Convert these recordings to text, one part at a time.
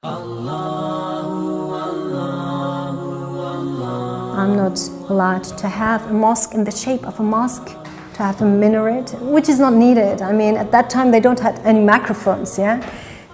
I'm not allowed to have a mosque in the shape of a mosque, to have a minaret, which is not needed. I mean, at that time they don't have any microphones, yeah?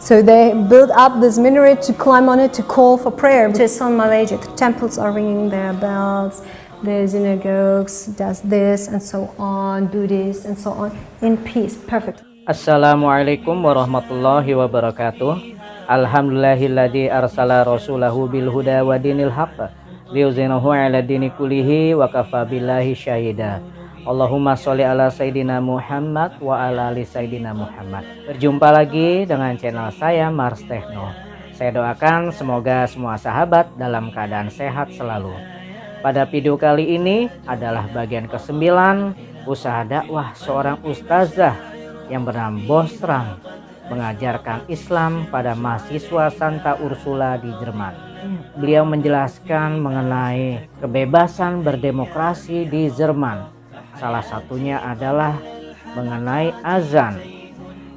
So they build up this minaret to climb on it to call for prayer. Just on Malaysia, the temples are ringing their bells, the synagogues does this and so on, Buddhists and so on, in peace, perfect. Assalamualaikum warahmatullahi wabarakatuh. Alhamdulillahilladzi arsala rasulahu bil huda wa dinil haqq liyuzhirahu 'ala dini kullihi wa kafa billahi syahida. Allahumma sholli ala Sayyidina Muhammad wa ala ali Sayyidina Muhammad. Berjumpa lagi dengan channel saya Marstechno. Saya doakan semoga semua sahabat dalam keadaan sehat selalu. Pada video kali ini adalah bagian ke-9 usaha dakwah seorang ustazah yang bernama Bosram mengajarkan Islam pada mahasiswa St.Ursula di Jerman. Beliau menjelaskan mengenai kebebasan berdemokrasi di Jerman. Salah satunya adalah mengenai azan.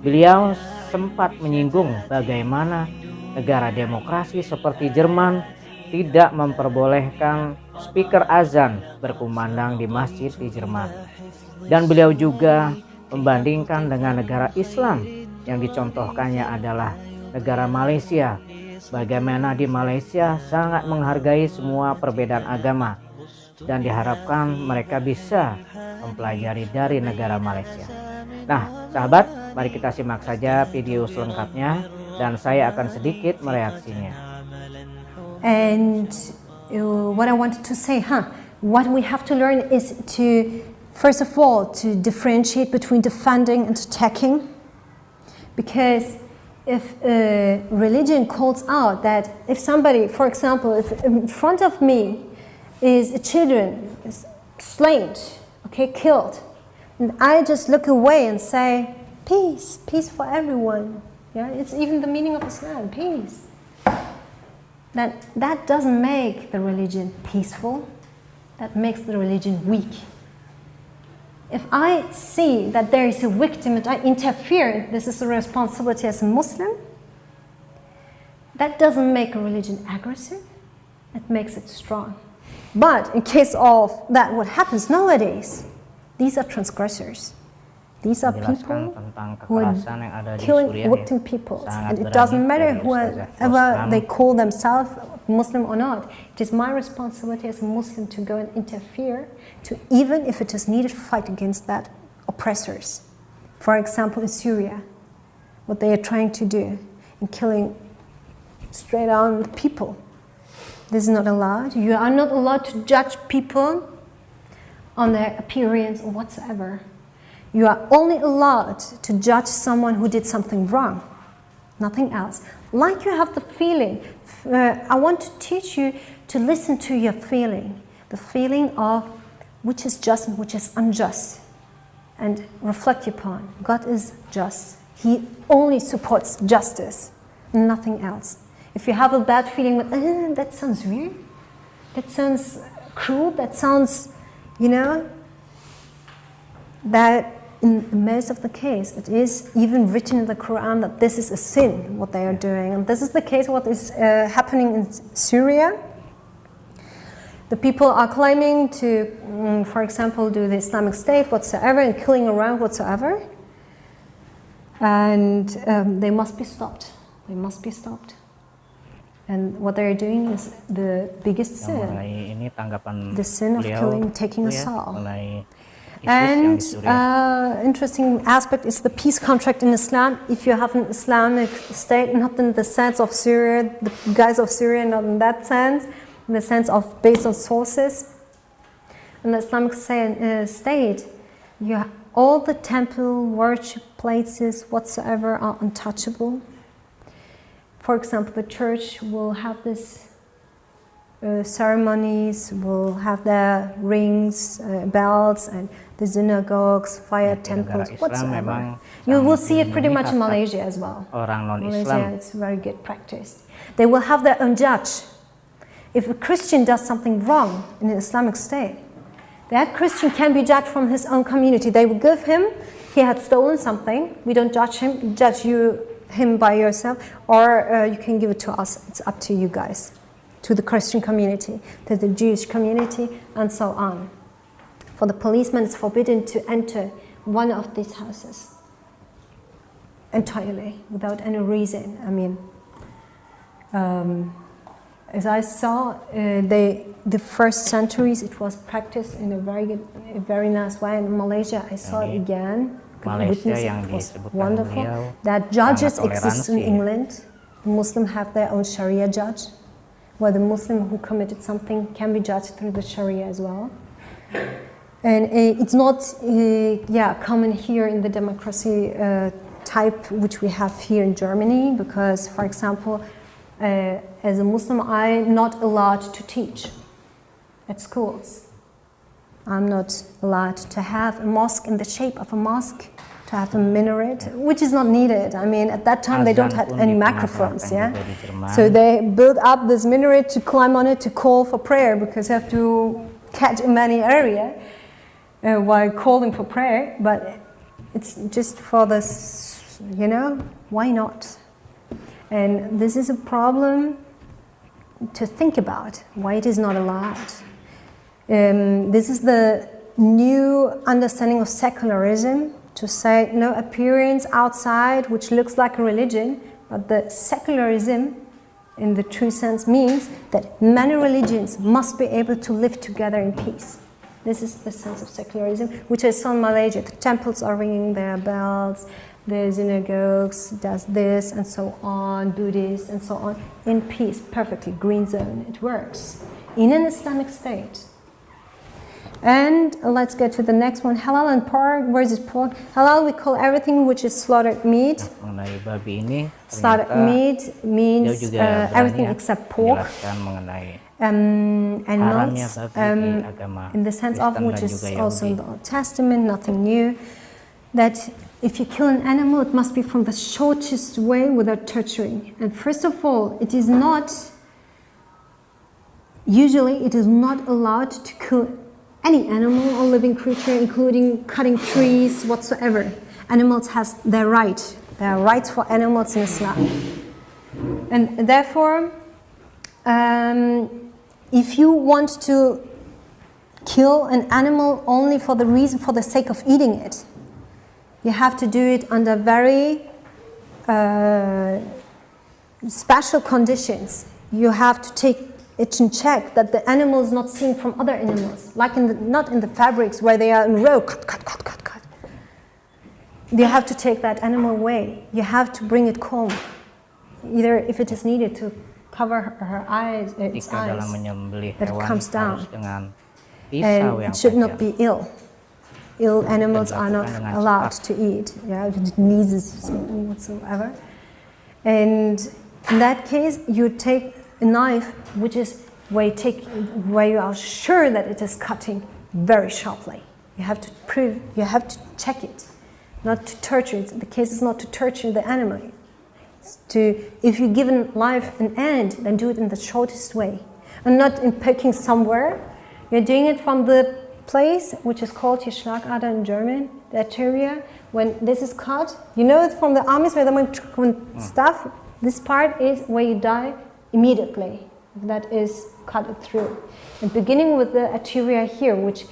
Beliau sempat menyinggung bagaimana negara demokrasi seperti Jerman tidak memperbolehkan speaker azan berkumandang di masjid di Jerman. Dan beliau juga membandingkan dengan negara Islam yang dicontohkannya adalah negara Malaysia. Bagaimana di Malaysia sangat menghargai semua perbedaan agama dan diharapkan mereka bisa mempelajari dari negara Malaysia. Nah, sahabat, mari kita simak saja video selengkapnya dan saya akan sedikit mereaksinya. And what I wanted to say, what we have to learn is to, first of all, to differentiate between defending and attacking. Because if a religion calls out that if somebody, for example, if in front of me is a children is slain, okay, killed, and I just look away and say, peace, peace for everyone. Yeah, it's even the meaning of Islam, peace. That doesn't make the religion peaceful. That makes the religion weak. If I see that there is a victim and I interfere, this is a responsibility as a Muslim, that doesn't make a religion aggressive, it makes it strong. But in case of that, what happens nowadays, these are transgressors. These are people who are killing victim people. And it doesn't matter whoever they call themselves, Muslim or not. It is my responsibility as a Muslim to go and interfere, to even if it is needed, fight against that oppressors. For example, in Syria, what they are trying to do in killing straight on people. This is not allowed. You are not allowed to judge people on their appearance or whatsoever. You are only allowed to judge someone who did something wrong, nothing else. Like you have the feeling, I want to teach you to listen to your feeling, the feeling of which is just and which is unjust, and reflect upon. God is just. He only supports justice, nothing else. If you have a bad feeling, that sounds weird, that sounds cruel, that sounds, that in most of the case, it is even written in the Quran that this is a sin, what they are doing. And this is the case what is happening in Syria. The people are claiming to, for example, do the Islamic State whatsoever and killing around whatsoever. And they must be stopped. They must be stopped. And what they are doing is the biggest sin. The sin of killing, taking a soul. And interesting aspect is the peace contract in Islam. If you have an Islamic state, not in the sense of Syria, the guys of Syria, not in that sense, in the sense of based on sources. In the Islamic state, all the temple worship places whatsoever are untouchable. For example, the church will have this ceremonies, will have their rings, bells, and the synagogues, fire temples, whatsoever. You will see it pretty much in Malaysia as well. Malaysia, it's very good practice. They will have their own judge. If a Christian does something wrong in an Islamic state, that Christian can be judged from his own community. They will give him, he had stolen something, we don't judge him, judge you him by yourself, or you can give it to us. It's up to you guys, to the Christian community, to the Jewish community, and so on. For the policeman, it's forbidden to enter one of these houses entirely, without any reason. I mean, as I saw, the first centuries, it was practiced in a very nice way. In Malaysia, I saw it again. Malaysia yang it was disebutkan wonderful. beliau That judges sangat exist in toleransi. England. The Muslim have their own Sharia judge, where the Muslim who committed something can be judged through the Sharia as well. And it's not common here in the democracy type which we have here in Germany, because, for example, as a Muslim, I'm not allowed to teach at schools. I'm not allowed to have a mosque in the shape of a mosque, to have a minaret, which is not needed. I mean, at that time they don't have any microphones, yeah? So they build up this minaret to climb on it to call for prayer, because they have to catch a many area while calling for prayer. But it's just for this, you know, why not? And this is a problem to think about, why it is not allowed. This is the new understanding of secularism, to say no appearance outside which looks like a religion, but the secularism in the true sense means that many religions must be able to live together in peace. This is the sense of secularism, which I saw in Malaysia. The temples are ringing their bells, the synagogues does this and so on, Buddhists and so on, in peace, perfectly, green zone, it works. In an Islamic state. And let's get to the next one, halal and pork versus pork. Halal, we call everything which is slaughtered meat. Mengenai babi ini, slaughtered meat means everything except pork. Mengenai animals, agama in the sense of which is also in the Old Testament, nothing new. That if you kill an animal, it must be from the shortest way without torturing. And first of all, usually it is not allowed to kill any animal or living creature, including cutting trees, whatsoever. Animals has their right. There are rights for animals in Islam. And therefore, if you want to kill an animal only for the sake of eating it, you have to do it under very special conditions. You have to take it in check that the animal is not seen from other animals, like not in the fabrics where they are in row, cut. You have to take that animal away. You have to bring it calm, either if it is needed to cover her eyes, its eyes, that it comes down. And it should not be ill. Ill animals are not allowed to eat. Yeah, if it sneezes whatsoever. And in that case, you take a knife, which is where you are sure that it is cutting very sharply. You have to check it, not to torture it. The case is not to torture the animal. It's if you give life an end, then do it in the shortest way, and not in poking somewhere. You're doing it from the place which is called die Schlagader in German, the arteria. When this is cut, you know it from the armies where they stuff. This part is where you die immediately. That is cut through. And beginning with the arteria here, which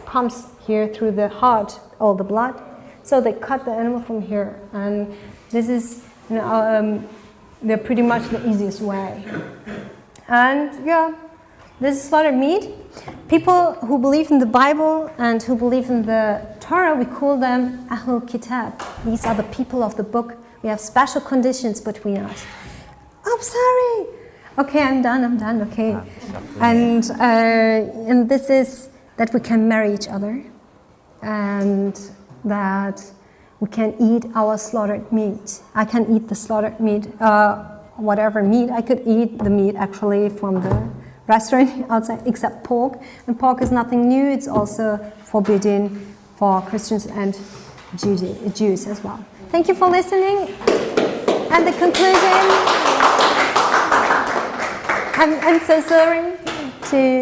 comes here through the heart, all the blood. So they cut the animal from here, and this is, they're pretty much the easiest way. And yeah, this is slaughtered meat. People who believe in the Bible and who believe in the Torah, we call them Ahlul Kitab. These are the people of the book. We have special conditions between us. I'm sorry. Okay, I'm done, okay. And this is that we can marry each other, and that we can eat our slaughtered meat. I can eat the slaughtered meat, whatever meat. I could eat the meat actually from the restaurant outside, except pork. And pork is nothing new. It's also forbidden for Christians and Jews as well. Thank you for listening. And the conclusion, I'm so sorry to